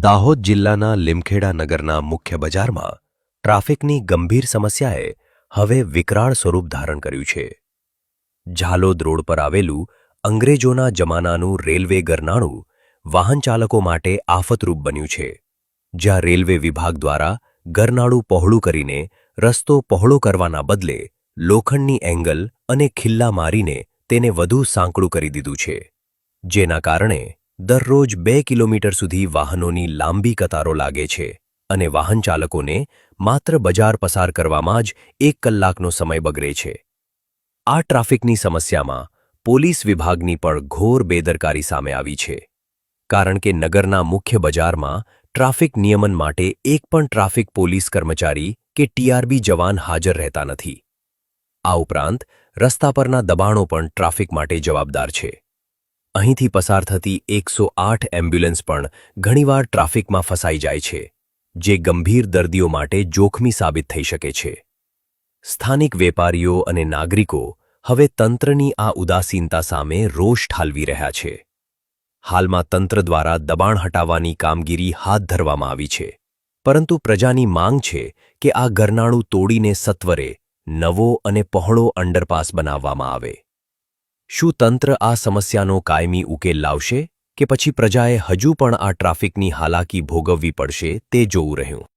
દાહોદ જિલ્લાના લીમખેડા નગરના મુખ્ય બજારમાં ટ્રાફિકની ગંભીર સમસ્યાએ હવે વિકરાળ સ્વરૂપ ધારણ કર્યું છે. ઝાલોદ રોડ પર આવેલું અંગ્રેજોના જમાનાનું રેલવે ગરનાળું વાહનચાલકો માટે આફતરૂપ બન્યું છે. જ્યાં રેલવે વિભાગ દ્વારા ગરનાળું પહોળું કરીને રસ્તો પહોળો કરવાના બદલે લોખંડની એંગલ અને ખિલ્લા મારીને તેને વધુ સાંકડું કરી દીધું છે, જેના કારણે દરરોજ 2 કિલોમીટર સુધી વાહનોની લાંબી કતારો લાગે છે અને વાહનચાલકોને માત્ર બજાર પસાર કરવામાં જ 1 કલાકનો સમય બગડે છે. આ ટ્રાફિકની સમસ્યામાં પોલીસ વિભાગની પણ ઘોર બેદરકારી સામે આવી છે, કારણ કે નગરના મુખ્ય બજારમાં ટ્રાફિક નિયમન માટે એક પણ ટ્રાફિક પોલીસ કર્મચારી કે ટીઆરબી જવાન હાજર રહેતા નથી. આ ઉપરાંત રસ્તા પરના દબાણો પણ ટ્રાફિક માટે જવાબદાર છે. અહીંથી પસાર થતી 108 એમ્બ્યુલન્સ પણ ઘણીવાર ટ્રાફિકમાં ફસાઈ જાય છે, જે ગંભીર દર્દીઓ માટે જોખમી સાબિત થઈ શકે છે. સ્થાનિક વેપારીઓ અને નાગરિકો હવે તંત્રની આ ઉદાસીનતા સામે રોષ ઠાલવી રહ્યા છે. હાલમાં તંત્ર દ્વારા દબાણ હટાવવાની કામગીરી હાથ ધરવામાં આવી છે, પરંતુ પ્રજાની માંગ છે કે આ ગરનાળું તોડીને સત્વરે નવો અને પહોળો અંડરપાસ બનાવવામાં આવે. શું તંત્ર આ સમસ્યાનો કાયમી ઉકેલ લાવશે કે પછી પ્રજાએ હજુ પણ આ ટ્રાફિકની હાલાકી ભોગવવી પડશે તે જોવું રહ્યું.